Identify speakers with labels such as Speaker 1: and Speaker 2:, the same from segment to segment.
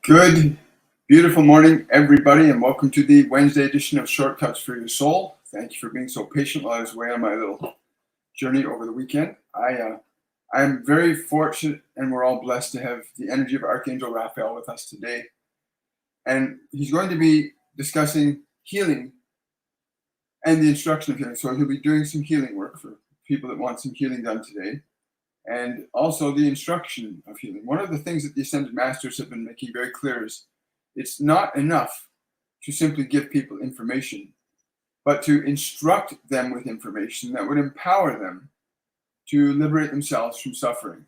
Speaker 1: Good, beautiful morning, everybody, and welcome to the Wednesday edition of Shortcuts for Your Soul. Thank you for being so patient while I was away on my little journey over the weekend. I'm very fortunate, and we're all blessed to have the energy of Archangel Raphael with us today. And he's going to be discussing healing and the instruction of healing. So he'll be doing some healing work for people that want some healing done today, and also the instruction of healing. One of the things that the Ascended Masters have been making very clear is it's not enough to simply give people information, but to instruct them with information that would empower them to liberate themselves from suffering.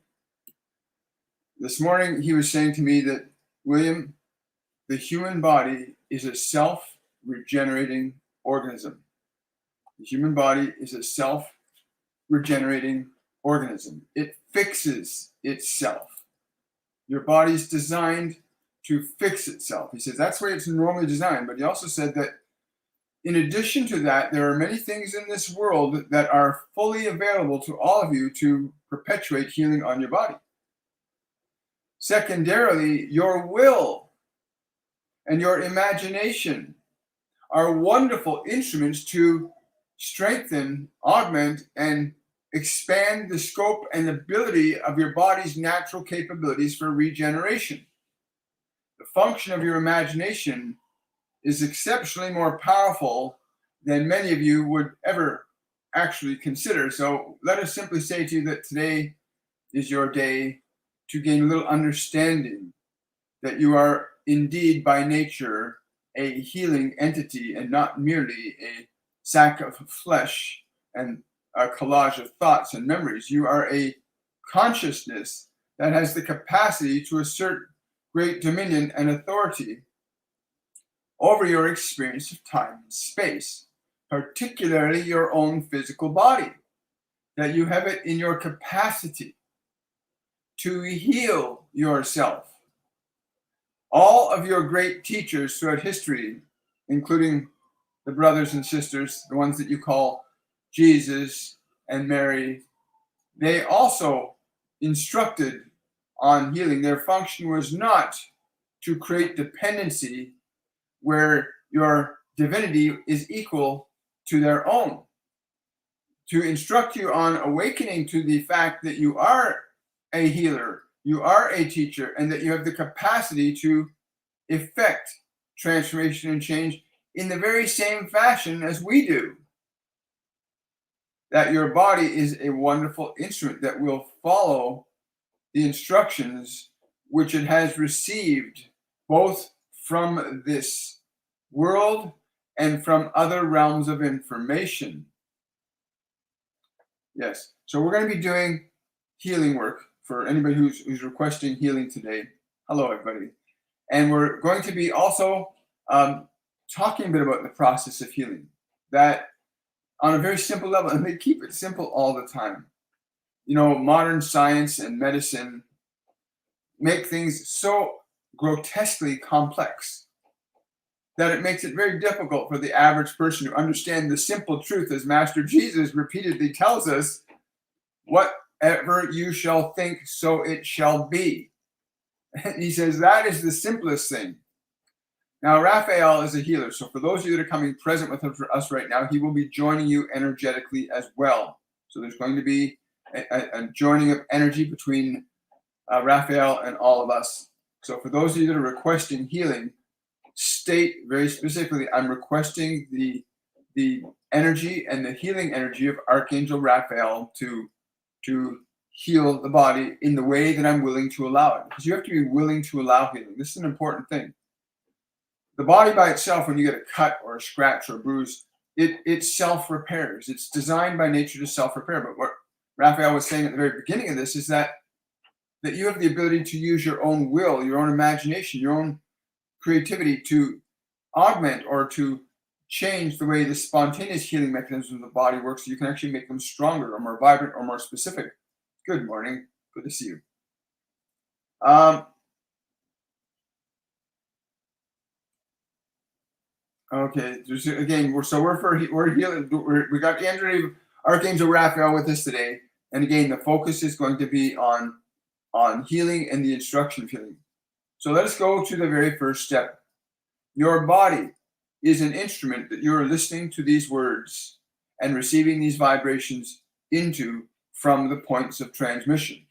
Speaker 1: This morning, he was saying to me that, William, the human body is a self-regenerating organism. The human body is a self-regenerating organism. It fixes itself. Your body's designed to fix itself. He says that's the way it's normally designed. But he also said that in addition to that, there are many things in this world that are fully available to all of you to perpetuate healing on your body. Secondarily, your will and your imagination are wonderful instruments to strengthen, augment, and expand the scope and ability of your body's natural capabilities for regeneration. The function of your imagination is exceptionally more powerful than many of you would ever actually consider. So let us simply say to you that today is your day to gain a little understanding that you are indeed by nature a healing entity and not merely a sack of flesh and a collage of thoughts and memories. You are a consciousness that has the capacity to assert great dominion and authority over your experience of time and space, particularly your own physical body, that you have it in your capacity to heal yourself. All of your great teachers throughout history, including the brothers and sisters, the ones that you call Jesus and Mary, they also instructed on healing. Their function was not to create dependency where your divinity is equal to their own, to instruct you on awakening to the fact that you are a healer, you are a teacher, and that you have the capacity to effect transformation and change in the very same fashion as we do. That your body is a wonderful instrument that will follow the instructions which it has received both from this world and from other realms of information. Yes, so we're going to be doing healing work for anybody who's requesting healing today. Hello, everybody. And we're going to be also talking a bit about the process of healing, that on a very simple level, and they keep it simple all the time. You know, modern science and medicine make things so grotesquely complex that it makes it very difficult for the average person to understand the simple truth, as Master Jesus repeatedly tells us, whatever you shall think, so it shall be. And he says that is the simplest thing. Now, Raphael is a healer, so for those of you that are coming present with us right now, he will be joining you energetically as well. So there's going to be a joining of energy between Raphael and all of us. So for those of you that are requesting healing, state very specifically, I'm requesting the energy and the healing energy of Archangel Raphael to heal the body in the way that I'm willing to allow it. Because you have to be willing to allow healing. This is an important thing. The body by itself, when you get a cut or a scratch or a bruise, it self-repairs. It's designed by nature to self-repair. But what Raphael was saying at the very beginning of this is that you have the ability to use your own will, your own imagination, your own creativity to augment or to change the way the spontaneous healing mechanisms of the body work, so you can actually make them stronger or more vibrant or more specific. Good morning. Good to see you. Okay. Again, we're healing. We got Archangel Raphael with us today, and again, the focus is going to be on healing and the instruction of healing. So let's go to the very first step. Your body is an instrument that you're listening to these words and receiving these vibrations into from the points of transmission.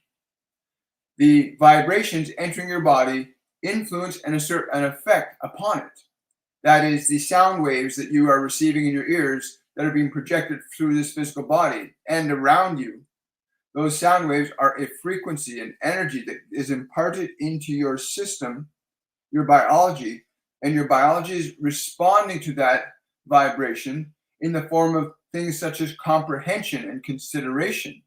Speaker 1: The vibrations entering your body influence and assert an effect upon it. That is, the sound waves that you are receiving in your ears that are being projected through this physical body and around you. Those sound waves are a frequency, an energy that is imparted into your system, your biology, and your biology is responding to that vibration in the form of things such as comprehension and consideration.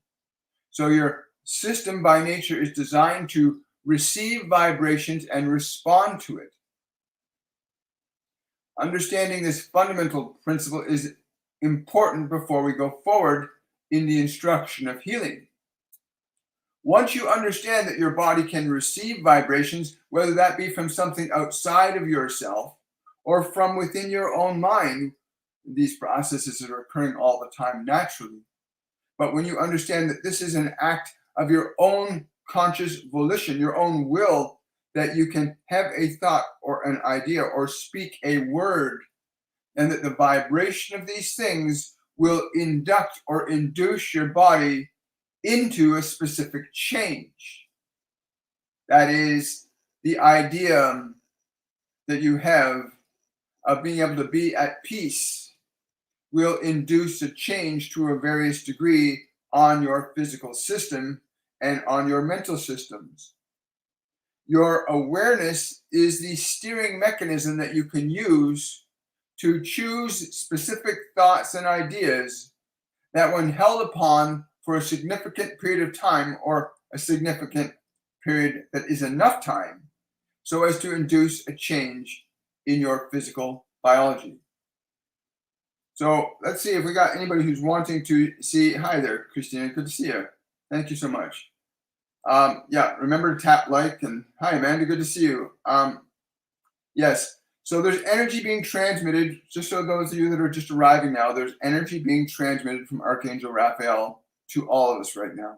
Speaker 1: So your system by nature is designed to receive vibrations and respond to it. Understanding this fundamental principle is important before we go forward in the instruction of healing. Once you understand that your body can receive vibrations, whether that be from something outside of yourself or from within your own mind, these processes are occurring all the time naturally. But when you understand that this is an act of your own conscious volition, your own will, that you can have a thought or an idea or speak a word, and that the vibration of these things will induct or induce your body into a specific change. That is the idea that you have of being able to be at peace will induce a change to a various degree on your physical system and on your mental systems. Your awareness is the steering mechanism that you can use to choose specific thoughts and ideas that, when held upon for a significant period of time, or a significant period that is enough time, so as to induce a change in your physical biology. So let's see if we got anybody who's wanting to see. Hi there, Christina. Good to see you. Thank you so much. Yeah, remember to tap like, and hi, Amanda. Good to see you. Yes. So there's energy being transmitted. Just so those of you that are just arriving now, there's energy being transmitted from Archangel Raphael to all of us right now.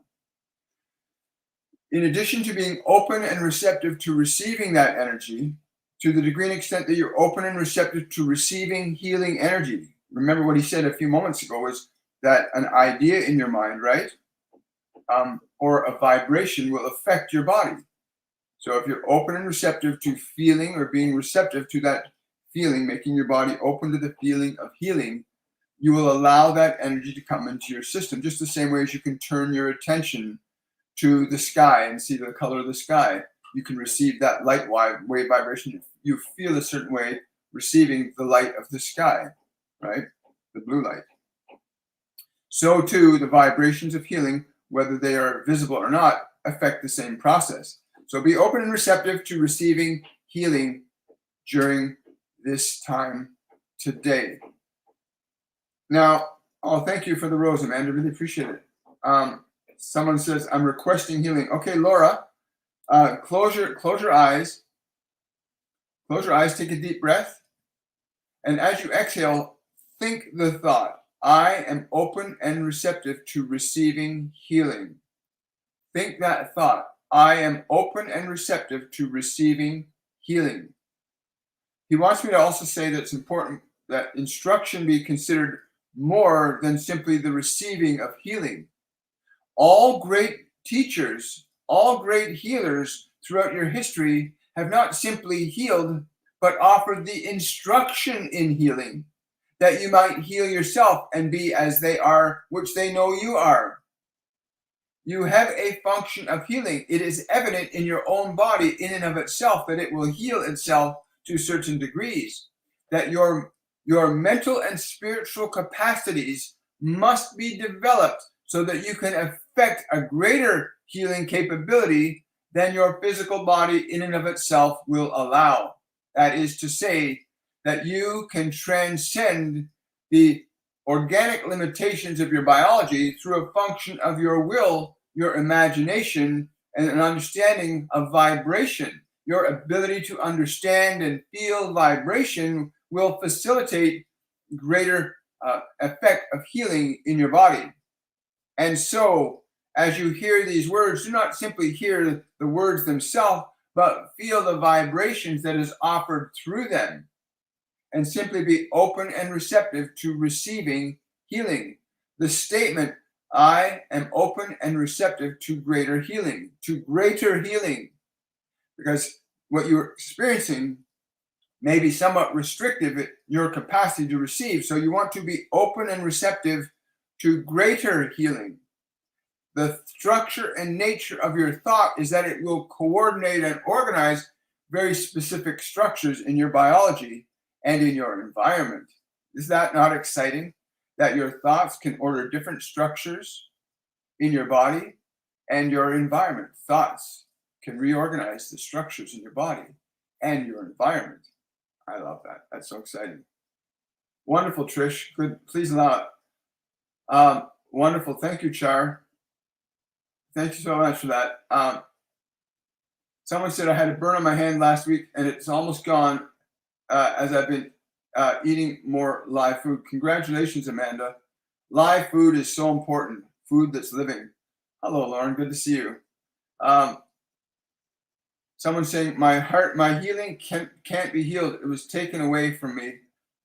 Speaker 1: In addition to being open and receptive to receiving that energy, to the degree and extent that you're open and receptive to receiving healing energy. Remember what he said a few moments ago was that an idea in your mind, right? Or a vibration will affect your body. So if you're open and receptive to feeling or being receptive to that feeling, making your body open to the feeling of healing, you will allow that energy to come into your system, just the same way as you can turn your attention to the sky and see the color of the sky. You can receive that light wave vibration. You feel a certain way receiving the light of the sky, right? The blue light. So too, the vibrations of healing, whether they are visible or not, affect the same process. So be open and receptive to receiving healing during this time today. Now, thank you for the rose, Amanda. Really appreciate it. Someone says, I'm requesting healing. Okay, Laura, close your eyes. Close your eyes, take a deep breath. And as you exhale, think the thought, I am open and receptive to receiving healing. Think that thought, I am open and receptive to receiving healing. He wants me to also say that it's important that instruction be considered more than simply the receiving of healing. All great teachers, all great healers throughout your history have not simply healed, but offered the instruction in healing, that you might heal yourself and be as they are, which they know you are. You have a function of healing. It is evident in your own body in and of itself that it will heal itself to certain degrees, that your mental and spiritual capacities must be developed so that you can affect a greater healing capability than your physical body in and of itself will allow. That is to say, that you can transcend the organic limitations of your biology through a function of your will, your imagination, and an understanding of vibration. Your ability to understand and feel vibration will facilitate greater effect of healing in your body. And so, as you hear these words, do not simply hear the words themselves, but feel the vibrations that is offered through them, and simply be open and receptive to receiving healing. The statement, I am open and receptive to greater healing, because what you're experiencing may be somewhat restrictive in your capacity to receive. So you want to be open and receptive to greater healing. The structure and nature of your thought is that it will coordinate and organize very specific structures in your biology and in your environment. Is that not exciting? That your thoughts can order different structures in your body and your environment. Thoughts can reorganize the structures in your body and your environment. I love that. That's so exciting. Wonderful, Trish. Good. Please allow it. Wonderful. Thank you, Char. Thank you so much for that. Someone said I had a burn on my hand last week, and it's almost gone as I've been eating more live food. Congratulations, Amanda. Live food is so important. Food that's living. Hello, Lauren. Good to see you. Someone saying my healing can't be healed. It was taken away from me.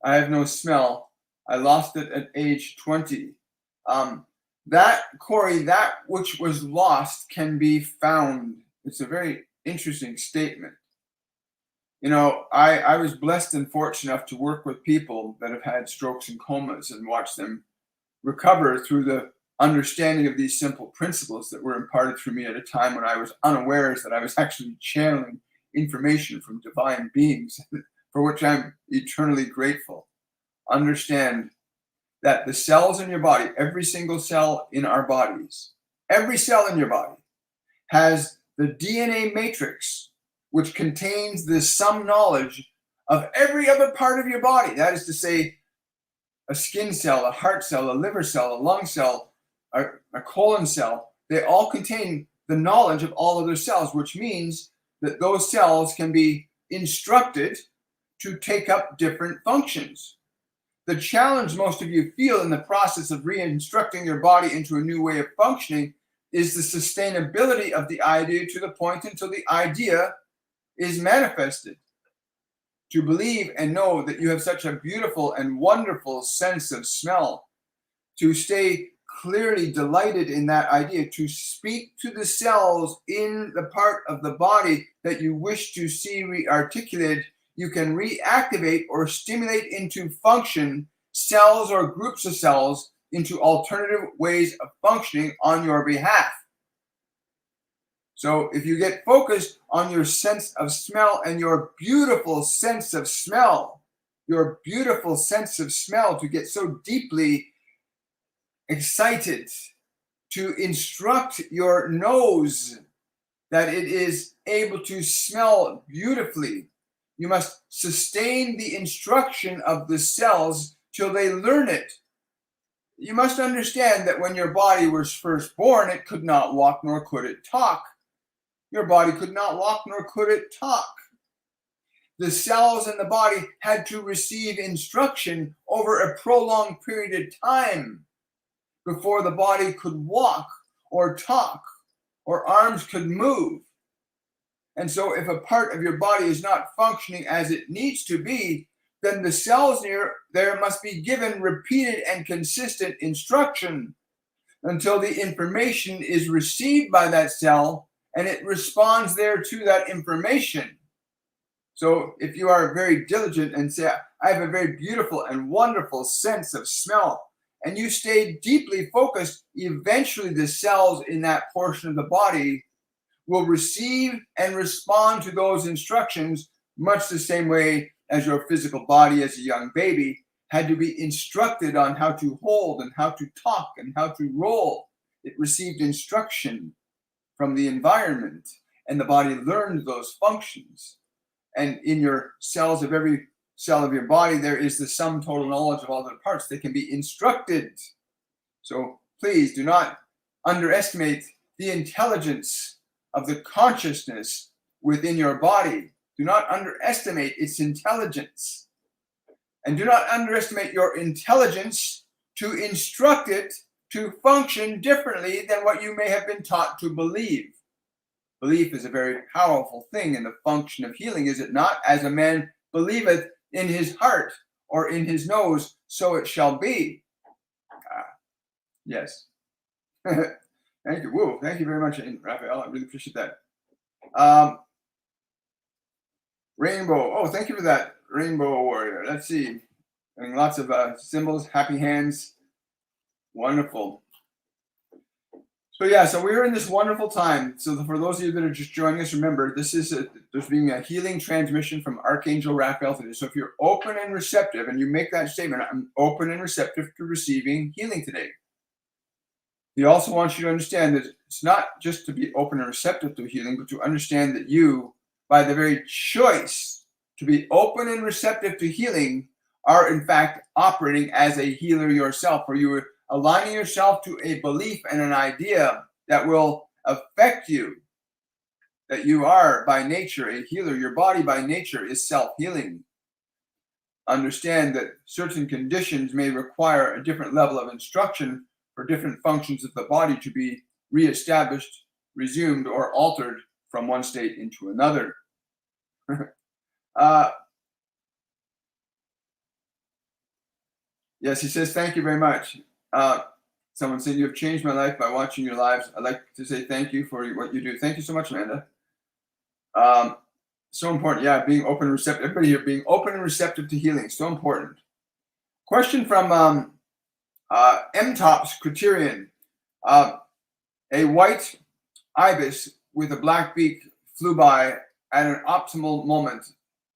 Speaker 1: I have no smell. I lost it at age 20. That, Corey, that which was lost can be found. It's a very interesting statement. You know, I was blessed and fortunate enough to work with people that have had strokes and comas and watch them recover through the understanding of these simple principles that were imparted through me at a time when I was unawares that I was actually channeling information from divine beings, for which I'm eternally grateful. Understand that the cells in your body, every single cell in our bodies, every cell in your body has the DNA matrix, which contains the sum knowledge of every other part of your body. That is to say, a skin cell, a heart cell, a liver cell, a lung cell, a colon cell. They all contain the knowledge of all other cells, which means that those cells can be instructed to take up different functions. The challenge most of you feel in the process of re-instructing your body into a new way of functioning is the sustainability of the idea to the point until the idea is manifested. To believe and know that you have such a beautiful and wonderful sense of smell, to stay clearly delighted in that idea, to speak to the cells in the part of the body that you wish to see re-articulated, you can reactivate or stimulate into function cells or groups of cells into alternative ways of functioning on your behalf. So if you get focused on your sense of smell and your beautiful sense of smell, to get so deeply excited, to instruct your nose that it is able to smell beautifully, you must sustain the instruction of the cells till they learn it. You must understand that when your body was first born, it could not walk nor could it talk. Your body could not walk nor could it talk. The cells in the body had to receive instruction over a prolonged period of time before the body could walk or talk or arms could move. And so if a part of your body is not functioning as it needs to be, then the cells there must be given repeated and consistent instruction until the information is received by that cell and it responds there to that information. So if you are very diligent and say, I have a very beautiful and wonderful sense of smell, and you stay deeply focused, eventually the cells in that portion of the body will receive and respond to those instructions much the same way as your physical body as a young baby had to be instructed on how to hold and how to talk and how to roll. It received instruction from the environment, and the body learned those functions. And in your cells of every cell of your body, there is the sum total knowledge of all the parts. They can be instructed. So please do not underestimate the intelligence of the consciousness within your body. Do not underestimate its intelligence. And do not underestimate your intelligence to instruct it to function differently than what you may have been taught to believe. Belief is a very powerful thing in the function of healing, is it not? As a man believeth in his heart or in his nose, so it shall be. Yes. Thank you. Whoa, thank you very much, Raphael. I really appreciate that. Rainbow. Oh, thank you for that, Rainbow Warrior. Let's see. Having lots of symbols, happy hands. Wonderful. So yeah, so we're in this wonderful time. So for those of you that are just joining us, remember, this is there's being a healing transmission from Archangel Raphael today. So if you're open and receptive, and you make that statement, I'm open and receptive to receiving healing today. He also wants you to understand that it's not just to be open and receptive to healing, but to understand that you, by the very choice to be open and receptive to healing, are in fact operating as a healer yourself, or you are aligning yourself to a belief and an idea that will affect you, that you are by nature a healer. Your body by nature is self-healing. Understand that certain conditions may require a different level of instruction for different functions of the body to be reestablished, resumed, or altered from one state into another. Yes, he says, thank you very much. Someone said, you have changed my life by watching your lives. I'd like to say thank you for what you do. Thank you so much, Amanda. So important. Yeah, being open and receptive. Everybody here, being open and receptive to healing. So important. Question from M-Tops Criterion. A white ibis with a black beak flew by at an optimal moment.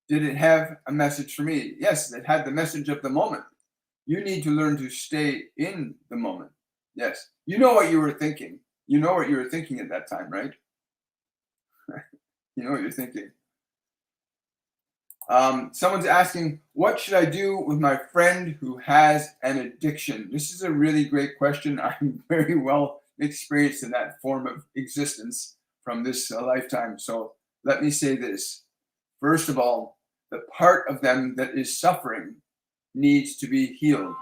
Speaker 1: Did it have a message for me? Yes, it had the message of the moment. You need to learn to stay in the moment. Yes. You know what you were thinking. You know what you were thinking at that time, right? You know what you're thinking. Someone's asking, what should I do with my friend who has an addiction? This is a really great question. I'm very well experienced in that form of existence from this lifetime. So let me say this. First of all, the part of them that is suffering needs to be healed.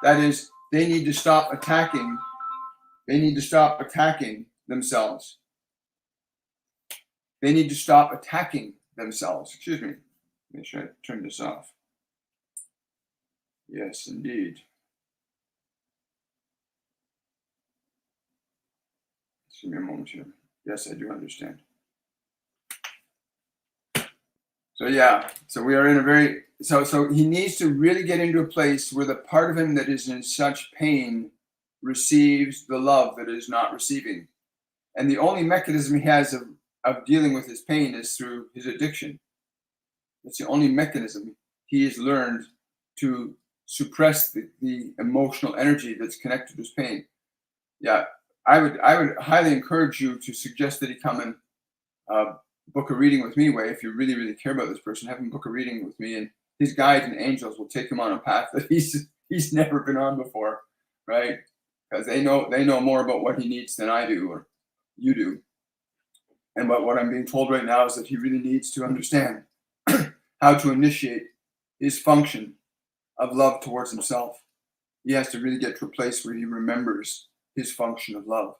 Speaker 1: That is, they need to stop attacking. They need to stop attacking themselves. They need to stop attacking themselves. Excuse me. Make sure I turn this off. Yes, indeed. Just give me a moment here. Yes, I do understand. So yeah, so we are in a very, so he needs to really get into a place where the part of him that is in such pain receives the love that is not receiving. And the only mechanism he has of dealing with his pain is through his addiction. It's the only mechanism he has learned to suppress the emotional energy that's connected to his pain. Yeah, I would highly encourage you to suggest that he come and book a reading with me. If you really, really care about this person, have him book a reading with me, and his guides and angels will take him on a path that he's never been on before, right? Because they know more about what he needs than I do or you do. And what I'm being told right now is that he really needs to understand how to initiate his function of love towards himself. He has to really get to a place where he remembers his function of love.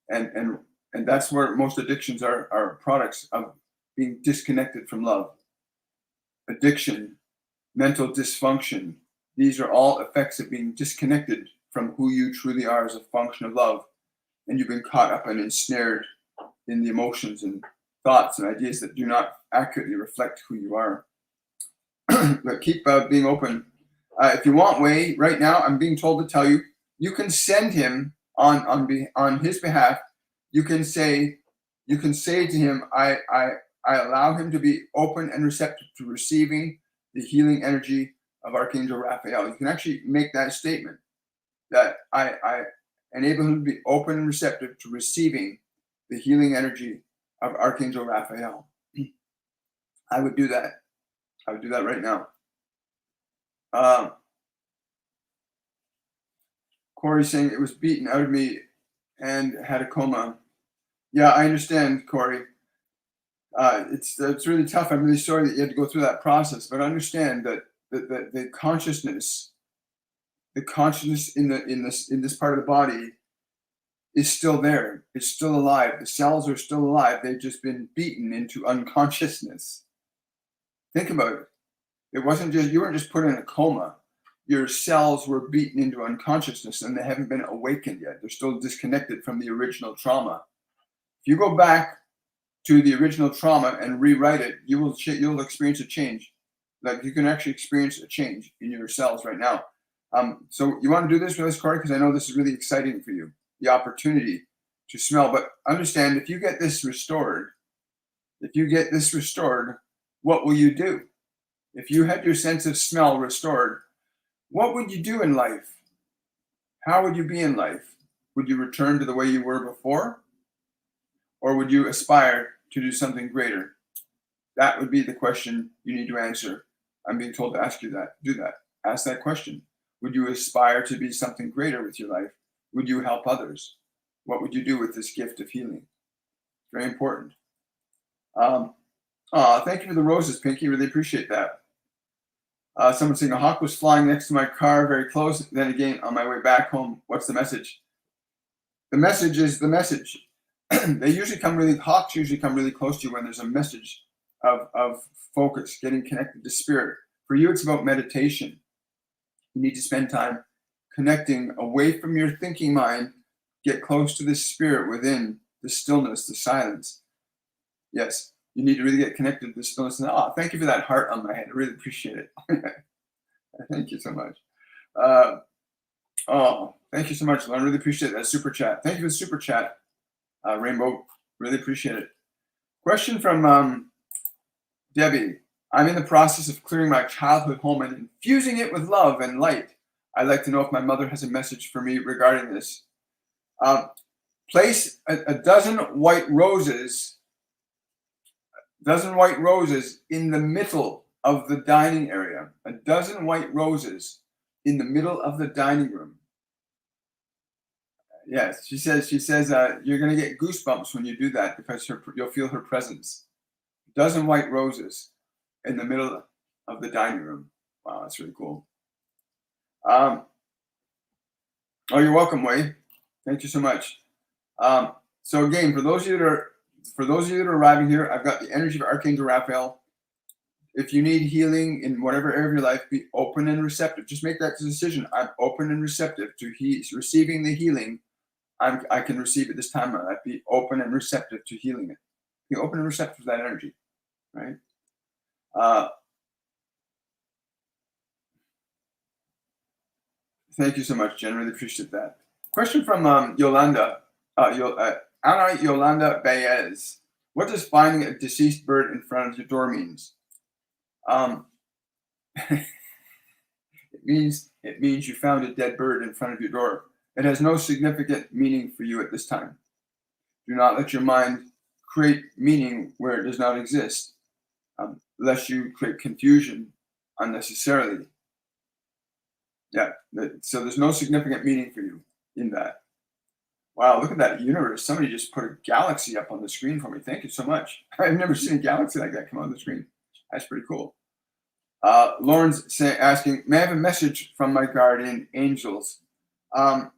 Speaker 1: And that's where most addictions are products of being disconnected from love. Addiction, mental dysfunction, these are all effects of being disconnected from who you truly are as a function of love. And you've been caught up and ensnared in the emotions and thoughts and ideas that do not accurately reflect who you are. But keep being open. If you want Wei, right now, I'm being told to tell you, you can send him on his behalf. You can say to him, I allow him to be open and receptive to receiving the healing energy of Archangel Raphael. You can actually make that statement that I enable him to be open and receptive to receiving the healing energy of Archangel Raphael. I would do that. I would do that right now. Corey's saying it was beaten out of me and had a coma. Yeah, I understand, Corey. It's really tough. I'm really sorry that you had to go through that process, but understand that the consciousness in this part of the body is still there. It's still alive. The cells are still alive. They've just been beaten into unconsciousness. Think about it. It wasn't just, you weren't just put in a coma. Your cells were beaten into unconsciousness and they haven't been awakened yet. They're still disconnected from the original trauma. If you go back to the original trauma and rewrite it, you'll experience a change. Like you can actually experience a change in your cells right now. So you want to do this with us, Corey? Because I know this is really exciting for you, the opportunity to smell. But understand, if you get this restored, what will you do? If you had your sense of smell restored, what would you do in life? How would you be in life? Would you return to the way you were before? Or would you aspire to do something greater? That would be the question you need to answer. I'm being told to ask you that. Do that. Ask that question. Would you aspire to be something greater with your life? Would you help others? What would you do with this gift of healing? Very important. Thank you for the roses, Pinky. Really appreciate that. Someone saying a hawk was flying next to my car, very close. Then again, on my way back home, what's the message? The message is the message. Hawks usually come really close to you when there's a message of focus, getting connected to spirit. For you, it's about meditation. You need to spend time connecting away from your thinking mind, get close to the spirit within, the stillness, the silence. Yes. You need to really get connected to the stillness. Thank you for that heart on my head. I really appreciate it. Thank you so much. Thank you so much, Lauren. Really appreciate that super chat. Thank you for the super chat, Rainbow. Really appreciate it. Question from Debbie. I'm in the process of clearing my childhood home and infusing it with love and light. I'd like to know if my mother has a message for me regarding this. Place a dozen white roses in the middle of the dining area. A dozen white roses in the middle of the dining room. Yes, she says you're going to get goosebumps when you do that because you'll feel her presence. A dozen white roses in the middle of the dining room. Wow, that's really cool. You're welcome, Wei. Thank you so much. So again, for those of you that are arriving here, I've got the energy of Archangel Raphael. If you need healing in whatever area of your life, be open and receptive. Just make that decision. I'm open and receptive to receiving the healing. I can receive it this time. I'd be open and receptive to healing it. Be open and receptive to that energy, right? Thank you so much, Jen. Really appreciate that. Question from Yolanda. Ana Yolanda Baez. What does finding a deceased bird in front of your door means? It means you found a dead bird in front of your door. It has no significant meaning for you at this time. Do not let your mind create meaning where it does not exist, lest you create confusion unnecessarily. Yeah, so there's no significant meaning for you in that. Wow, look at that universe. Somebody just put a galaxy up on the screen for me. Thank you so much. I've never seen a galaxy like that come on the screen. That's pretty cool. Lauren's asking, may I have a message from my guardian angels? I'm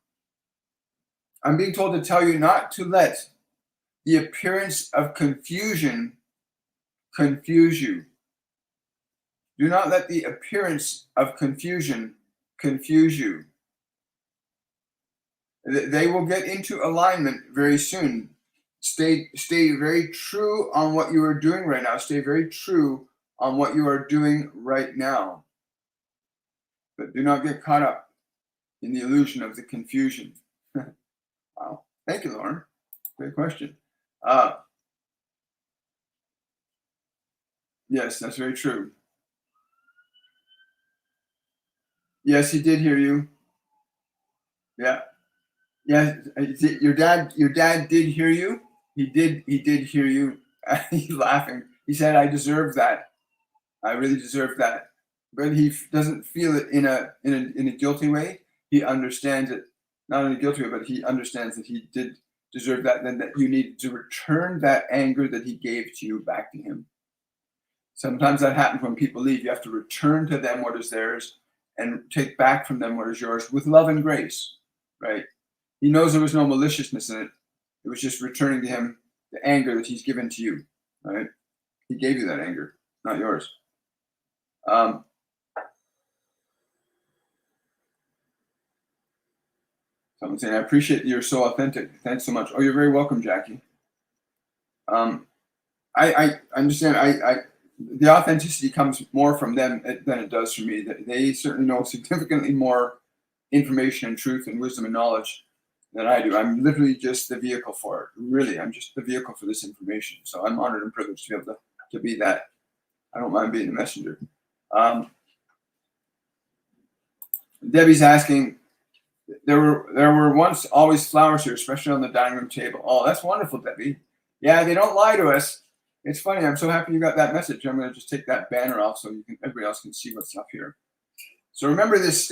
Speaker 1: being told to tell you not to let the appearance of confusion confuse you. Do not let the appearance of confusion confuse you. They will get into alignment very soon. Stay very true on what you are doing right now. Stay very true on what you are doing right now. But do not get caught up in the illusion of the confusion. Wow. Thank you, Lauren. Great question. Yes, that's very true. Yes, he did hear you. Yeah. Yeah, your dad did hear you. He did hear you. He's laughing. He said, I deserve that. I really deserve that. But he doesn't feel it in a guilty way. He understands it, not in a guilty way, but he understands that he did deserve that, and that you need to return that anger that he gave to you back to him. Sometimes that happens when people leave. You have to return to them what is theirs and take back from them what is yours with love and grace, right? He knows there was no maliciousness in it. It was just returning to him the anger that he's given to you, right? He gave you that anger, not yours. Someone saying, I appreciate you're so authentic. Thanks so much. Oh, you're very welcome, Jackie. I understand. The authenticity comes more from them than it does from me. They certainly know significantly more information and truth and wisdom and knowledge than I do. I'm literally just the vehicle for it. Really, I'm just the vehicle for this information. So I'm honored and privileged to be able to be that. I don't mind being a messenger. Debbie's asking, there were once always flowers here, especially on the dining room table. Oh, that's wonderful, Debbie. Yeah, they don't lie to us. It's funny. I'm so happy you got that message. I'm going to just take that banner off so everybody else can see what's up here. So remember this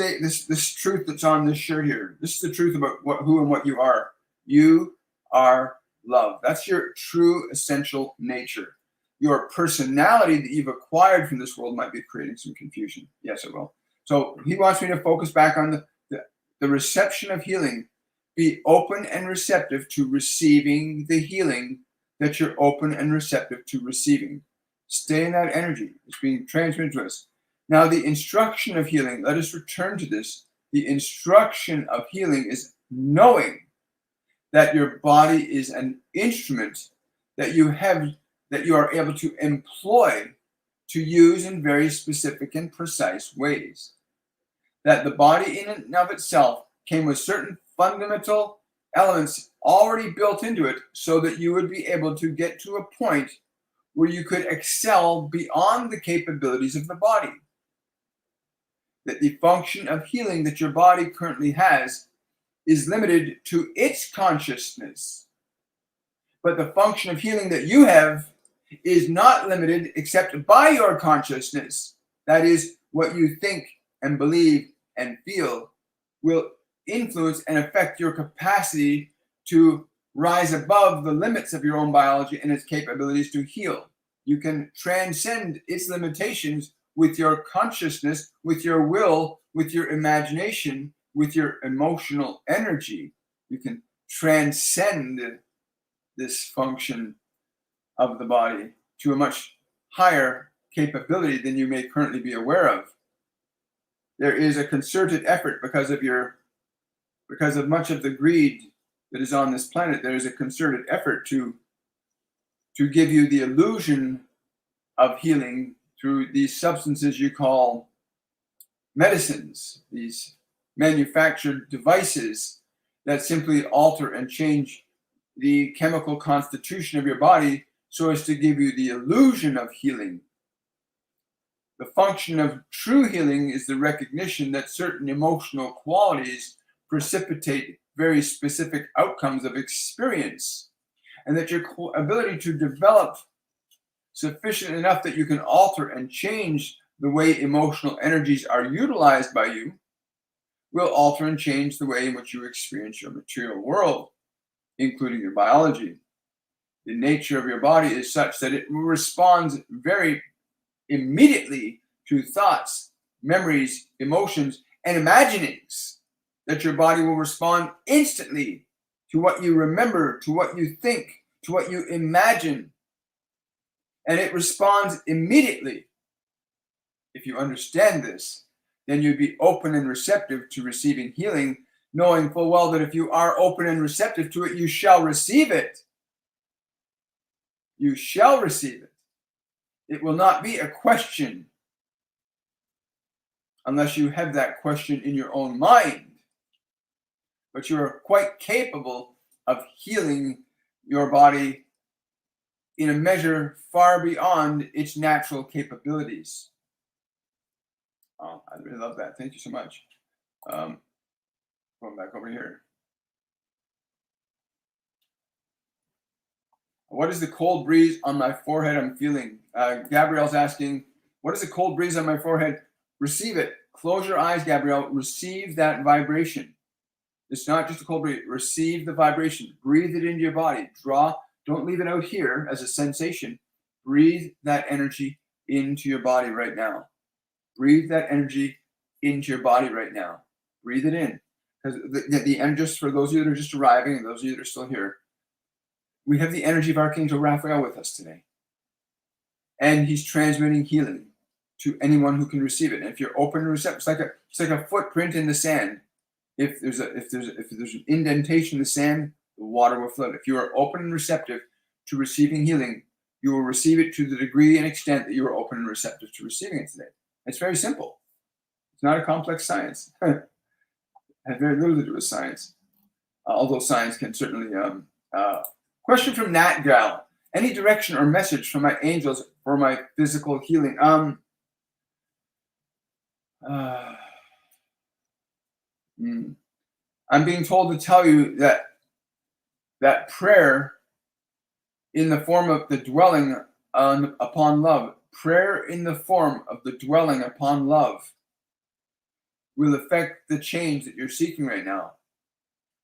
Speaker 1: truth that's on this shirt here. This is the truth about who and what you are. You are love. That's your true essential nature. Your personality that you've acquired from this world might be creating some confusion. Yes, it will. So he wants me to focus back on the reception of healing. Be open and receptive to receiving the healing that you're open and receptive to receiving. Stay in that energy. It's being transmitted to us. Now, the instruction of healing, let us return to this. The instruction of healing is knowing that your body is an instrument that you are able to employ to use in very specific and precise ways. That the body in and of itself came with certain fundamental elements already built into it so that you would be able to get to a point where you could excel beyond the capabilities of the body. That the function of healing that your body currently has is limited to its consciousness. But the function of healing that you have is not limited except by your consciousness. That is, what you think and believe and feel will influence and affect your capacity to rise above the limits of your own biology and its capabilities to heal. You can transcend its limitations with your consciousness, with your will, with your imagination, with your emotional energy. You can transcend this function of the body to a much higher capability than you may currently be aware of. There is a concerted effort because of much of the greed that is on this planet. There is a concerted effort to give you the illusion of healing through these substances you call medicines, these manufactured devices that simply alter and change the chemical constitution of your body so as to give you the illusion of healing. The function of true healing is the recognition that certain emotional qualities precipitate very specific outcomes of experience, and that your ability to develop sufficient enough that you can alter and change the way emotional energies are utilized by you will alter and change the way in which you experience your material world, including your biology. The nature of your body is such that it responds very immediately to thoughts, memories, emotions, and imaginings. That your body will respond instantly to what you remember, to what you think, to what you imagine. And it responds immediately. If you understand this, then you'd be open and receptive to receiving healing, knowing full well that if you are open and receptive to it, you shall receive it. You shall receive it. It will not be a question unless you have that question in your own mind. But you are quite capable of healing your body in a measure far beyond its natural capabilities. Oh, I really love that. Thank you so much. Going back over here. What is the cold breeze on my forehead I'm feeling? Gabrielle's asking, what is the cold breeze on my forehead? Receive it. Close your eyes, Gabrielle. Receive that vibration. It's not just a cold breeze. Receive the vibration. Breathe it into your body. Don't leave it out here as a sensation. Breathe that energy into your body right now. Breathe that energy into your body right now. Breathe it in. because and just for those of you that are just arriving and those of you that are still here, we have the energy of Archangel Raphael with us today. And he's transmitting healing to anyone who can receive it. And if you're open and receptive, it's like a footprint in the sand. If there's an indentation in the sand, the water will flow. If you are open and receptive to receiving healing, you will receive it to the degree and extent that you are open and receptive to receiving it today. It's very simple. It's not a complex science. It has very little to do with science, although science can certainly. Question from Nat Gal. Any direction or message from my angels for my physical healing? I'm being told to tell you that prayer in the form of the dwelling upon love, prayer in the form of the dwelling upon love will affect the change that you're seeking right now.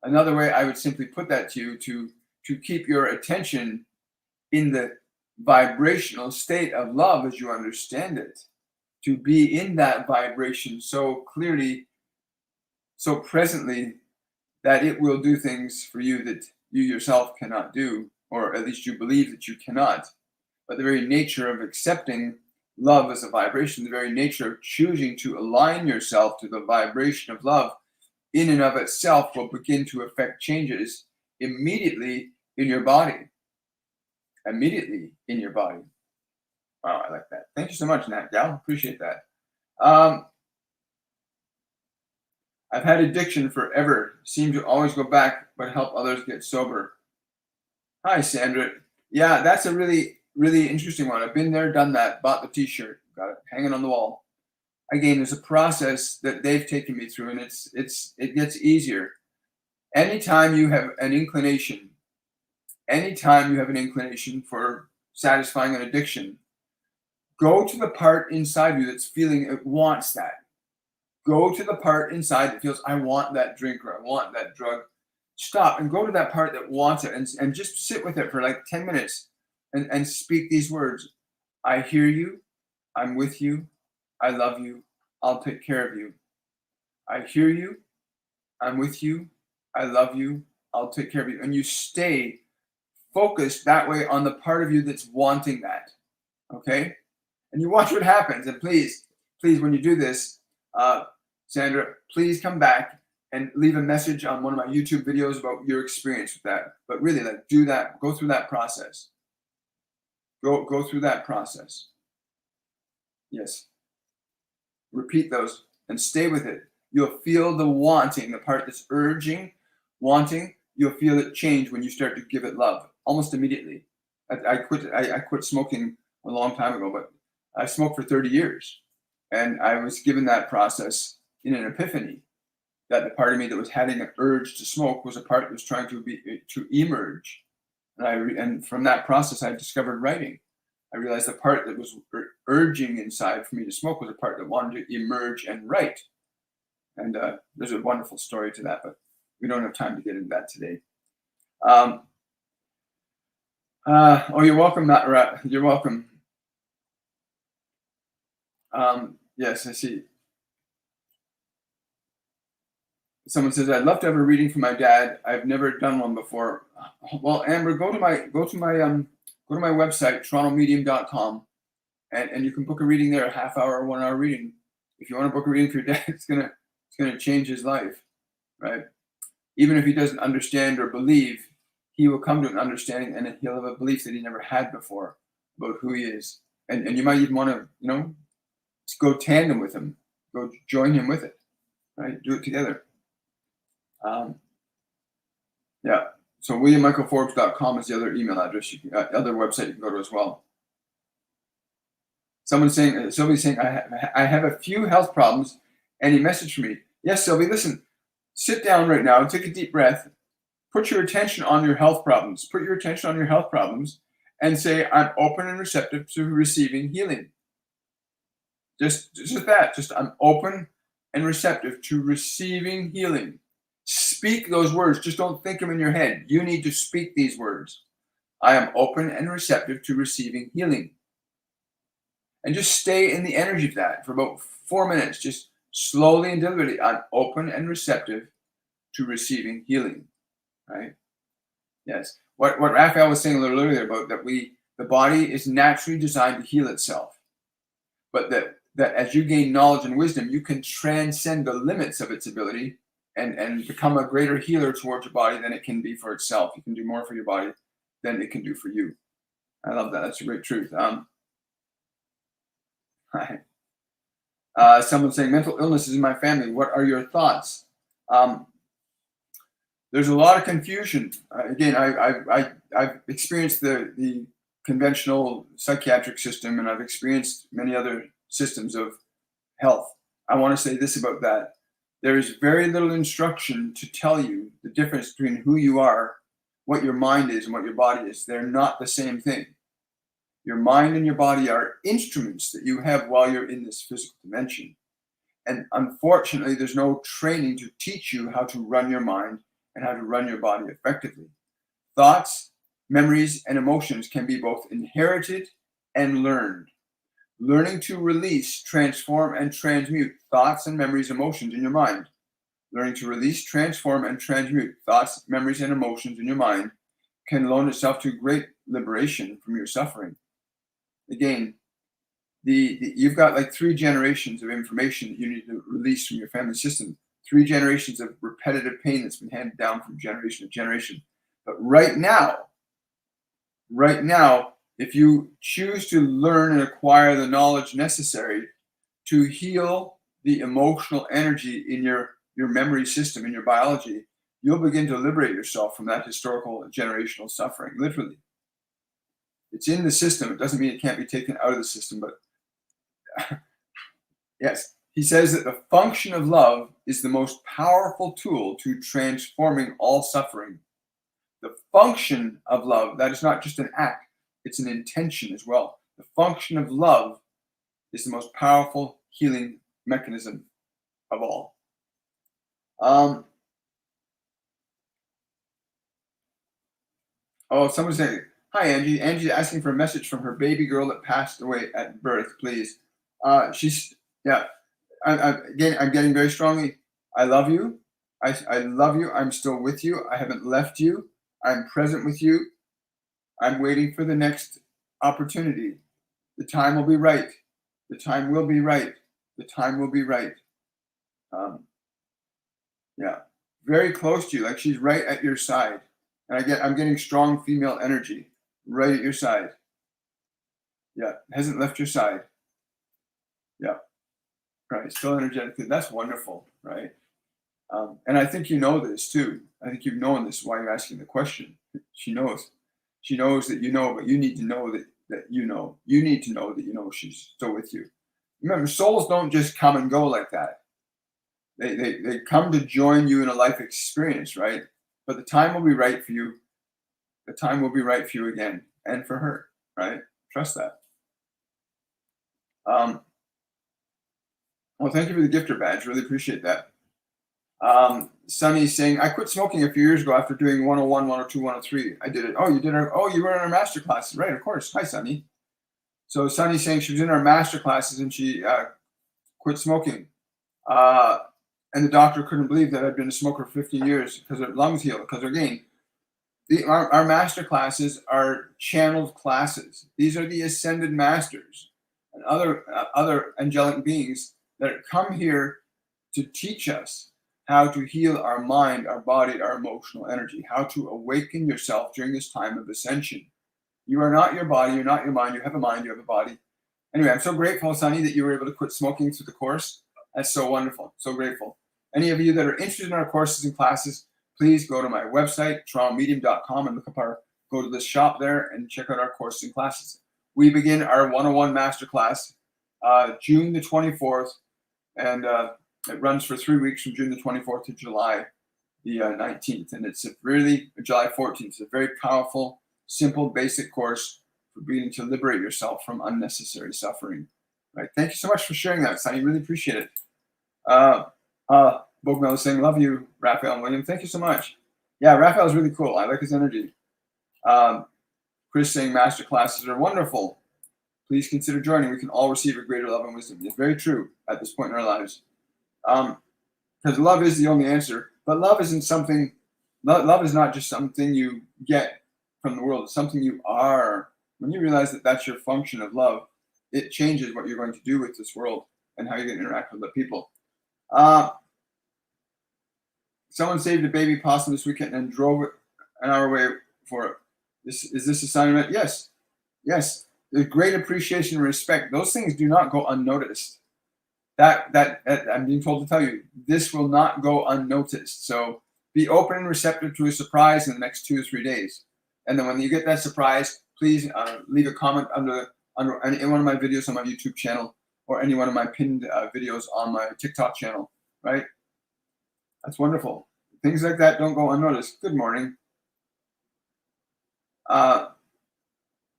Speaker 1: Another way I would simply put that to you, to keep your attention in the vibrational state of love as you understand it, to be in that vibration so clearly, so presently, that it will do things for you that you yourself cannot do, or at least you believe that you cannot. But the very nature of accepting love as a vibration, the very nature of choosing to align yourself to the vibration of love in and of itself will begin to affect changes immediately in your body. Immediately in your body. Wow, I like that. Thank you so much, Nat Gal. Appreciate that. I've had addiction forever. Seem to always go back, but help others get sober. Hi, Sandra. Yeah, that's a really, really interesting one. I've been there, done that, bought the t-shirt, got it hanging on the wall. Again, there's a process that they've taken me through, and it gets easier. Anytime you have an inclination for satisfying an addiction, go to the part inside you that's feeling it wants that. Go to the part inside that feels, I want that drink or I want that drug. Stop and go to that part that wants it and just sit with it for like 10 minutes and speak these words. I hear you. I'm with you. I love you. I'll take care of you. I hear you. I'm with you. I love you. I'll take care of you. And you stay focused that way on the part of you that's wanting that. Okay? And you watch what happens. And please, when you do this, Sandra, please come back and leave a message on one of my YouTube videos about your experience with that. But really, like, do that. Go through that process. Go through that process. Yes. Repeat those and stay with it. You'll feel the wanting, the part that's urging, wanting. You'll feel it change when you start to give it love almost immediately. I quit smoking a long time ago, but I smoked for 30 years. And I was given that process in an epiphany, that the part of me that was having an urge to smoke was a part that was trying to emerge. And from that process, I discovered writing. I realized the part that was urging inside for me to smoke was a part that wanted to emerge and write. And there's a wonderful story to that, but we don't have time to get into that today. Oh, you're welcome, Matt. You're welcome. Yes, I see. Someone says, I'd love to have a reading from my dad. I've never done one before. Well, Amber, go to my website, torontomedium.com, and you can book a reading there, a half hour or 1 hour reading. If you want to book a reading for your dad, it's gonna change his life, right? Even if he doesn't understand or believe, he will come to an understanding and he'll have a belief that he never had before about who he is. And you might even want to, go tandem with him, go join him with it, right? Do it together. Yeah. So WilliamMichaelForbes.com is the other email address, other website you can go to as well. Sylvie's saying, I have a few health problems. Any message for me? Yes, Sylvie, listen, sit down right now and take a deep breath. Put your attention on your health problems. Put your attention on your health problems and say, I'm open and receptive to receiving healing. Just that. Just I'm open and receptive to receiving healing. Speak those words. Just don't think them in your head. You need to speak these words. I am open and receptive to receiving healing. And just stay in the energy of that for about 4 minutes. Just slowly and deliberately. I'm open and receptive to receiving healing, right? Yes. What Raphael was saying a little earlier about that the body is naturally designed to heal itself, but that as you gain knowledge and wisdom, you can transcend the limits of its ability and become a greater healer towards your body than it can be for itself. You can do more for your body than it can do for you. I love that. That's a great truth. Someone saying mental illness is in my family. What are your thoughts? There's a lot of confusion. Again, I've experienced the conventional psychiatric system, and I've experienced many other systems of health. I want to say this about that. There is very little instruction to tell you the difference between who you are, what your mind is, and what your body is. They're not the same thing. Your mind and your body are instruments that you have while you're in this physical dimension. And unfortunately, there's no training to teach you how to run your mind and how to run your body effectively. Thoughts, memories, and emotions can be both inherited and learned. Learning to release, transform, and transmute thoughts and memories, emotions in your mind. Learning to release, transform, and transmute thoughts, memories, and emotions in your mind can loan itself to great liberation from your suffering. Again, you've got like 3 generations of information that you need to release from your family system. 3 generations of repetitive pain that's been handed down from generation to generation. But right now, if you choose to learn and acquire the knowledge necessary to heal the emotional energy in your memory system, in your biology, you'll begin to liberate yourself from that historical and generational suffering, literally. It's in the system. It doesn't mean it can't be taken out of the system, but yes. He says that the function of love is the most powerful tool to transforming all suffering. The function of love, that is not just an act, it's an intention as well. The function of love is the most powerful healing mechanism of all. Someone's saying, hi, Angie. Angie's asking for a message from her baby girl that passed away at birth, please. I'm getting very strongly. I love you. I love you. I'm still with you. I haven't left you. I'm present with you. I'm waiting for the next opportunity. The time will be right. The time will be right. The time will be right. Very close to you, like she's right at your side. And I'm getting strong female energy right at your side. Yeah, hasn't left your side. Yeah, right. Still energetically. That's wonderful, right? And I think you know this too. I think you've known this while you're asking the question. She knows. She knows that you know, but you need to know that you know. You need to know that you know she's still with you. Remember, souls don't just come and go like that. They come to join you in a life experience, right? But the time will be right for you. The time will be right for you again, and for her, right? Trust that. Well, thank you for the gifter badge. Really appreciate that. Sunny's saying, I quit smoking a few years ago after doing 101, 102, 103. I did it. Oh, you did it. Oh, you were in our masterclasses. Right, of course. Hi, Sunny. So Sunny's saying she was in our masterclasses and she quit smoking. And the doctor couldn't believe that I'd been a smoker for 15 years because her lungs healed. Because again, our master classes are channeled classes. These are the ascended masters and other angelic beings that come here to teach us how to heal our mind, our body, our emotional energy, how to awaken yourself during this time of ascension. You are not your body, you're not your mind, you have a mind, you have a body. Anyway, I'm so grateful, Sunny, that you were able to quit smoking through the course. That's so wonderful, so grateful. Any of you that are interested in our courses and classes, please go to my website, torontomedium.com, and go to the shop there and check out our courses and classes. We begin our 101 Masterclass June the 24th, and it runs for 3 weeks from June the 24th to July the 19th. And it's July 14th. It's a very powerful, simple, basic course for beginning to liberate yourself from unnecessary suffering. Right? Thank you so much for sharing that, Sonny. Really appreciate it. Bogmel is saying, love you, Raphael and William. Thank you so much. Yeah, Raphael's really cool. I like his energy. Chris saying, master classes are wonderful. Please consider joining. We can all receive a greater love and wisdom. It's very true at this point in our lives. Because love is the only answer. But love isn't something, love is not just something you get from the world. It's something you are. When you realize that that's your function of love, it changes what you're going to do with this world and how you're going to interact with the people. Someone saved a baby possum this weekend and drove it an hour away for it. Is this a sign of it? Yes. Yes. There's great appreciation and respect. Those things do not go unnoticed. That I'm being told to tell you, this will not go unnoticed. So be open and receptive to a surprise in the next 2 or 3 days. And then when you get that surprise, please leave a comment under any one of my videos on my YouTube channel or any one of my pinned videos on my TikTok channel, right? That's wonderful. Things like that don't go unnoticed. Good morning.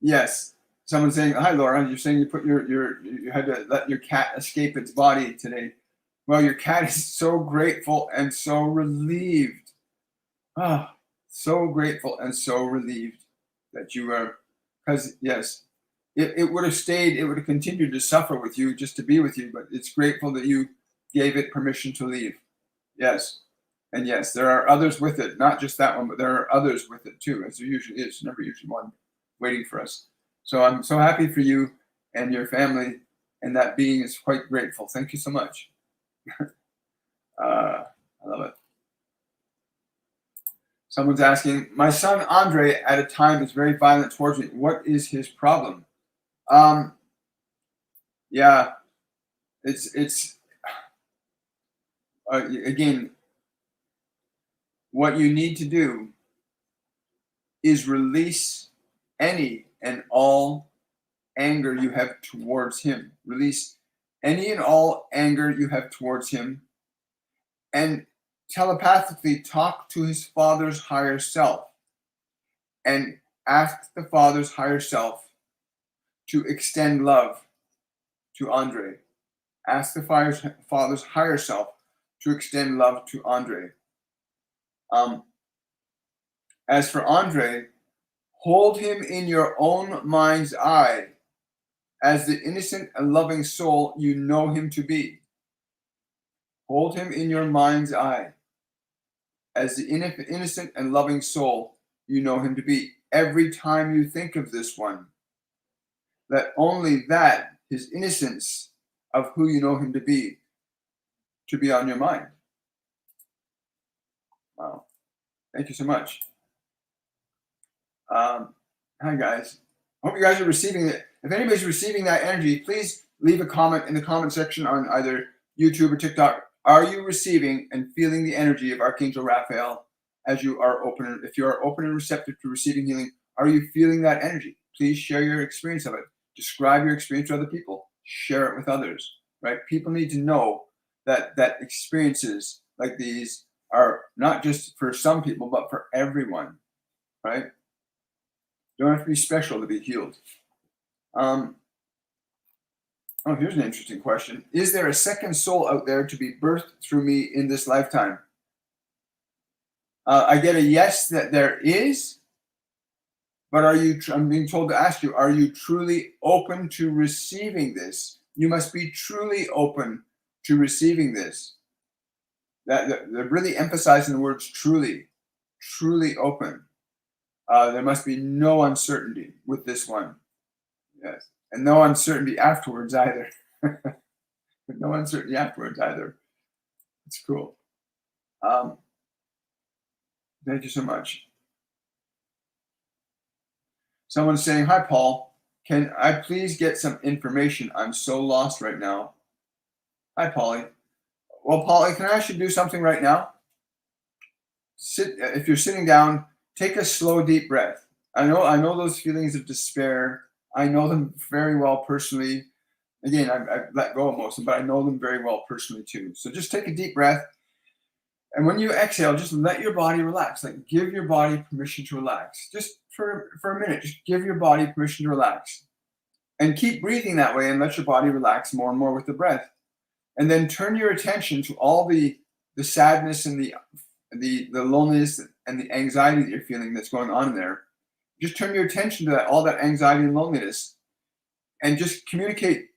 Speaker 1: Yes. Someone's saying, hi, Laura, you're saying you had to let your cat escape its body today. Well, your cat is so grateful and so relieved. So grateful and so relieved that you were, because yes, it would have stayed, it would have continued to suffer with you just to be with you, but it's grateful that you gave it permission to leave. Yes. And yes, there are others with it, not just that one, but there are others with it too, as there usually is. Never usually one waiting for us. So I'm so happy for you and your family, and that being is quite grateful. Thank you so much. I love it. Someone's asking, my son Andre at a time is very violent towards me. What is his problem? Yeah, it's again, what you need to do is release any and all anger you have towards him. Release any and all anger you have towards him, and telepathically talk to his father's higher self and ask the father's higher self to extend love to Andre. Ask the father's higher self to extend love to Andre. As for Andre, hold him in your own mind's eye as the innocent and loving soul you know him to be. Hold him in your mind's eye as the innocent and loving soul you know him to be. Every time you think of this one, let only that, his innocence of who you know him to be on your mind. Wow. Thank you so much. Hi, guys. I hope you guys are receiving it. If anybody's receiving that energy, please leave a comment in the comment section on either YouTube or TikTok. Are you receiving and feeling the energy of Archangel Raphael as you are open? If you are open and receptive to receiving healing, are you feeling that energy? Please share your experience of it. Describe your experience to other people. Share it with others, right? People need to know that experiences like these are not just for some people, but for everyone, right? You don't have to be special to be healed. Here's an interesting question. Is there a second soul out there to be birthed through me in this lifetime? I get a yes that there is, but I'm being told to ask you, are you truly open to receiving this? You must be truly open to receiving this. They're really emphasizing the words truly open. There must be no uncertainty with this one. Yes. And no uncertainty afterwards either. No uncertainty afterwards either. It's cool. Thank you so much. Someone's saying, hi, Paul. Can I please get some information? I'm so lost right now. Hi, Polly. Well, Polly, can I ask you to do something right now? If you're sitting down, take a slow, deep breath. I know those feelings of despair. I know them very well personally. Again, I've let go of most of them, but I know them very well personally too. So just take a deep breath. And when you exhale, just let your body relax. Like, give your body permission to relax. Just for a minute, just give your body permission to relax. And keep breathing that way and let your body relax more and more with the breath. And then turn your attention to all the sadness and the loneliness and the anxiety that you're feeling that's going on in there. Just turn your attention to all that anxiety and loneliness, and just communicate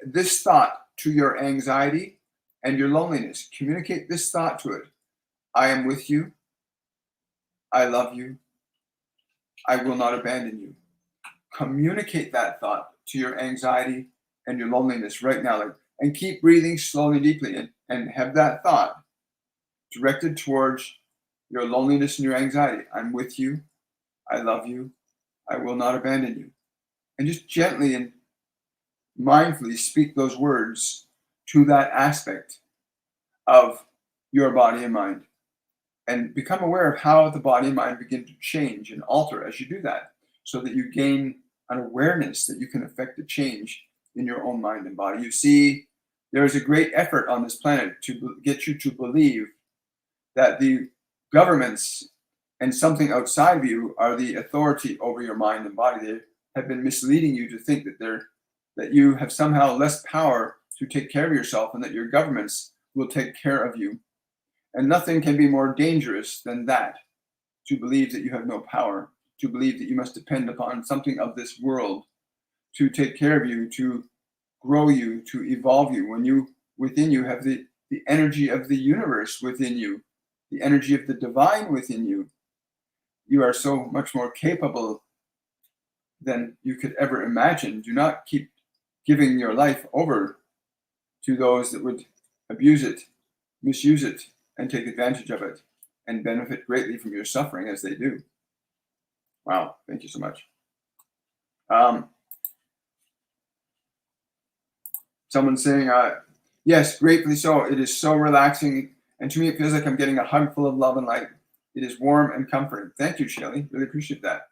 Speaker 1: this thought to your anxiety and your loneliness. Communicate this thought to it. I am with you. I love you. I will not abandon you. Communicate that thought to your anxiety and your loneliness right now. And keep breathing slowly, deeply, and have that thought directed towards your loneliness and your anxiety. I'm with you. I love you. I will not abandon you. And just gently and mindfully speak those words to that aspect of your body and mind. And become aware of how the body and mind begin to change and alter as you do that, so that you gain an awareness that you can affect the change in your own mind and body. You see, there is a great effort on this planet to get you to believe that the governments and something outside of you are the authority over your mind and body. They have been misleading you to think that you have somehow less power to take care of yourself, and that your governments will take care of you. And nothing can be more dangerous than that, to believe that you have no power, to believe that you must depend upon something of this world to take care of you, to grow you, to evolve you, when you within you have the energy of the universe within you, the energy of the divine within you. You are so much more capable than you could ever imagine. Do not keep giving your life over to those that would abuse it, misuse it, and take advantage of it, and benefit greatly from your suffering as they do. Wow, thank you so much. Someone's saying, yes, gratefully so. It is so relaxing, and to me it feels like I'm getting a hug full of love and light. It is warm and comforting. Thank you, Shelley. Really appreciate that.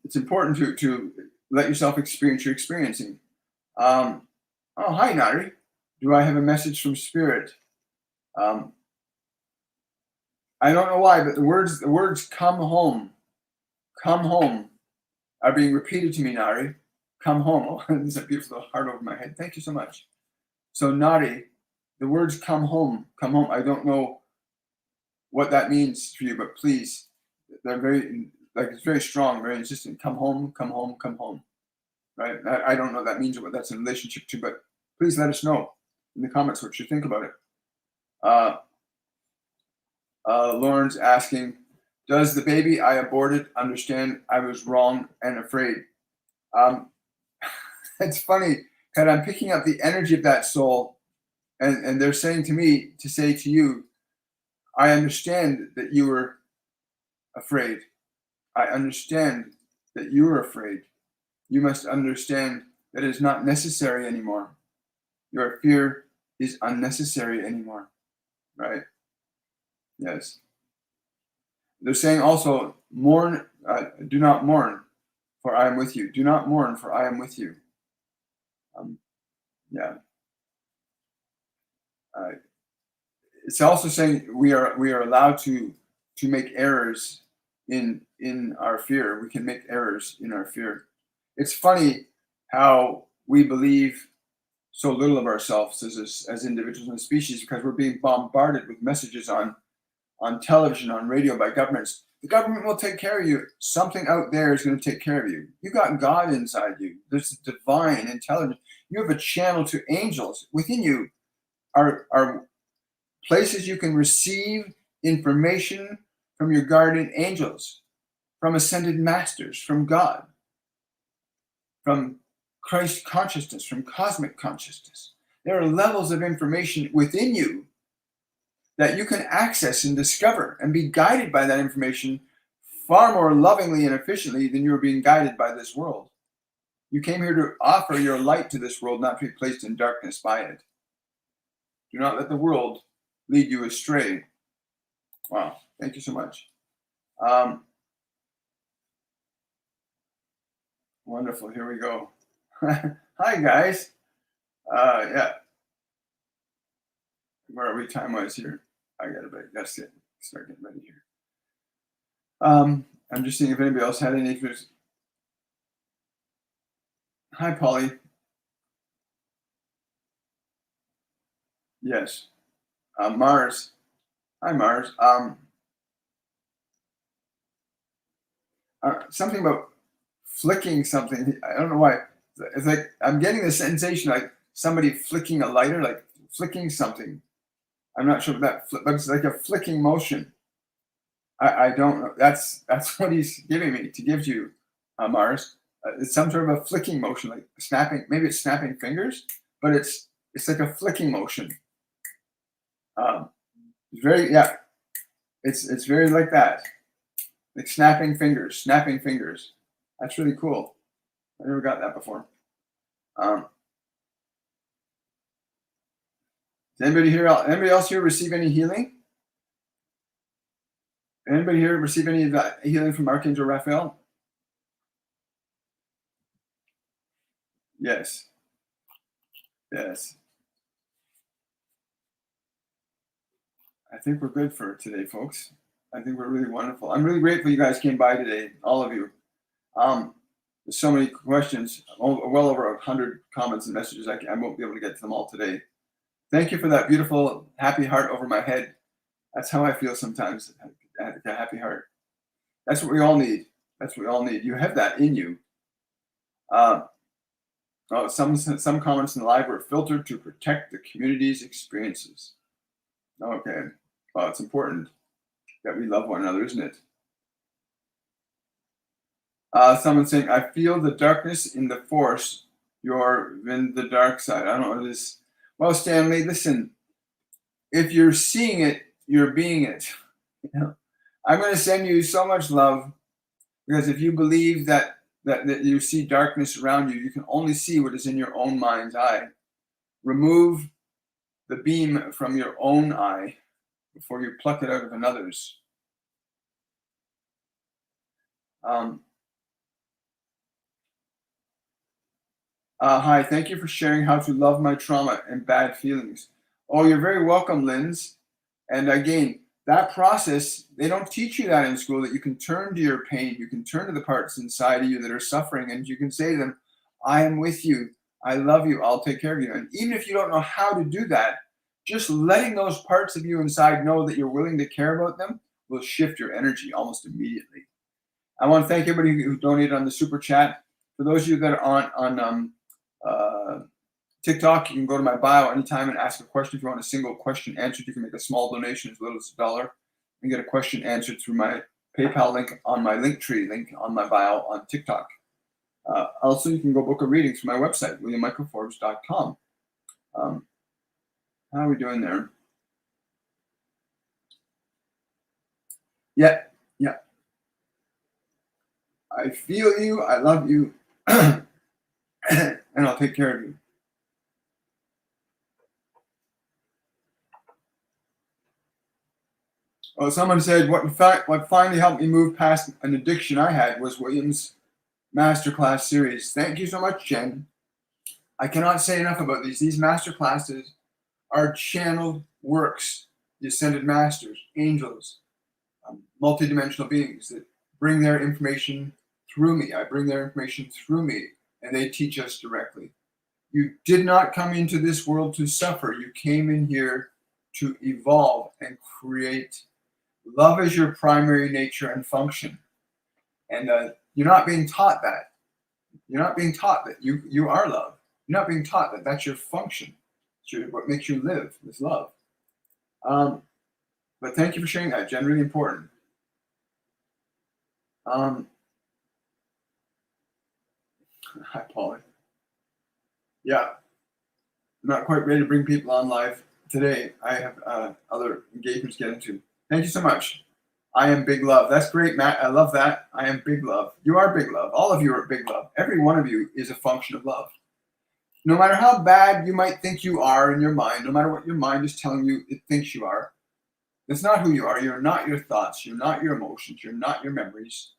Speaker 1: It's important to let yourself experience your experiencing. Oh, hi, Nari. Do I have a message from Spirit? I don't know why, but the words "come home," are being repeated to me, Nari. Come home. Oh, there's a beautiful heart over my head. Thank you so much. So, Nari, the words "come home," come home. I don't know what that means for you, but please, they're it's very strong, very insistent. Come home, come home, come home. Right? I don't know what that means or what that's in relationship to, but please let us know in the comments what you think about it. Lauren's asking, does the baby I aborted understand I was wrong and afraid? It's funny that I'm picking up the energy of that soul, and they're saying to me to say to you, I understand that you were afraid. I understand that you were afraid. You must understand that it is not necessary anymore. Your fear is unnecessary anymore, right? Yes. They're saying also, mourn, do not mourn, for I am with you. Do not mourn, for I am with you. Yeah. It's also saying we are allowed to make errors in our fear. We can make errors in our fear. It's funny how we believe so little of ourselves as individuals and species, because we're being bombarded with messages on television, on radio, by governments. The government will take care of you. Something out there is going to take care of you. You got God inside you. There's divine intelligence. You have a channel to angels within you. Are places you can receive information from your guardian angels, from ascended masters, from God, from Christ consciousness, from cosmic consciousness. There are levels of information within you that you can access and discover and be guided by that information far more lovingly and efficiently than you are being guided by this world. You came here to offer your light to this world, not to be placed in darkness by it. Do not let the world lead you astray. Wow, thank you so much. Wonderful, here we go. Hi, guys. Yeah. Where are we time-wise here? I gotta start getting ready here. I'm just seeing if anybody else had any issues. Hi, Polly. Yes. Mars. Hi, Mars. Something about flicking something. I don't know why. It's like I'm getting the sensation like somebody flicking a lighter, like flicking something. I'm not sure what that, but it's like a flicking motion. I don't know. That's what he's giving me to give to you, Mars. It's some sort of a flicking motion, like snapping. Maybe it's snapping fingers, but it's like a flicking motion. It's very, yeah. It's very like that, like snapping fingers, snapping fingers. That's really cool. I never got that before. Does anybody else here receive any healing? Anybody here receive any of that healing from Archangel Raphael? Yes. Yes. I think we're good for today, folks. I think we're really wonderful. I'm really grateful you guys came by today, all of you. There's so many questions, well over 100 comments and messages. I won't be able to get to them all today. Thank you for that beautiful, happy heart over my head. That's how I feel sometimes, a happy heart. That's what we all need. That's what we all need. You have that in you. Some comments in the live were filtered to protect the community's experiences. Okay. Well, it's important that we love one another, isn't it? Someone saying, I feel the darkness in the force. You're in the dark side. I don't know what it is. Well, Stanley, listen, if you're seeing it, you're being it. You know? I'm going to send you so much love, because if you believe that you see darkness around you, you can only see what is in your own mind's eye. Remove the beam from your own eye before you pluck it out of another's. Hi, thank you for sharing how to love my trauma and bad feelings. Oh, you're very welcome, Linz. And again, that process, they don't teach you that in school, that you can turn to your pain, you can turn to the parts inside of you that are suffering, and you can say to them, I am with you, I love you, I'll take care of you. And even if you don't know how to do that, just letting those parts of you inside know that you're willing to care about them will shift your energy almost immediately. I want to thank everybody who donated on the super chat. For those of you that are on TikTok, you can go to my bio anytime and ask a question. If you want a single question answered, you can make a small donation as little as $1 and get a question answered through my PayPal link on my Linktree link on my bio on TikTok. Also, you can go book a reading through my website, williammichaelforbes.com. How are we doing there? Yeah. I feel you. I love you. And I'll take care of you. Oh, someone said what finally helped me move past an addiction I had was William's Masterclass series. Thank you so much, Jen. I cannot say enough about these. These Masterclasses are channeled works, the ascended masters, angels, multidimensional beings that bring their information through me. I bring their information through me, and they teach us directly. You did not come into this world to suffer. You came in here to evolve and create. Love is your primary nature and function. And you're not being taught that. You're not being taught that you are love. You're not being taught that that's your function. It's what makes you live is love. But thank you for sharing that, Jen. Really important. Hi, Polly. Yeah, I'm not quite ready to bring people on live today. I have other engagements to get into. Thank you so much. I am big love. That's great, Matt. I love that. I am big love. You are big love. All of you are big love. Every one of you is a function of love. No matter how bad you might think you are in your mind, no matter what your mind is telling you it thinks you are, that's not who you are. You're not your thoughts. You're not your emotions. You're not your memories.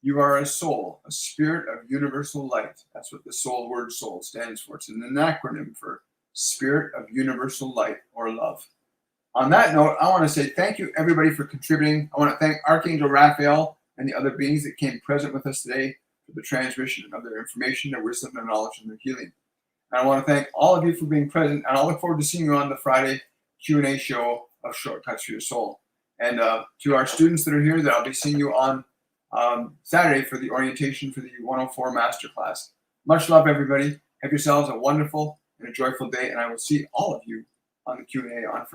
Speaker 1: You are a soul, a spirit of universal light. That's what the soul word soul stands for. It's an acronym for spirit of universal light or love. On that note, I want to say thank you, everybody, for contributing. I want to thank Archangel Raphael and the other beings that came present with us today for the transmission of their information, their wisdom, their knowledge, and their healing. And I want to thank all of you for being present, and I'll look forward to seeing you on the Friday Q&A show of Shortcuts for Your Soul. And to our students that are here, that I'll be seeing you on Saturday for the orientation for the 104 Masterclass. Much love, everybody. Have yourselves a wonderful, and a joyful day, and I will see all of you on the Q&A on Friday.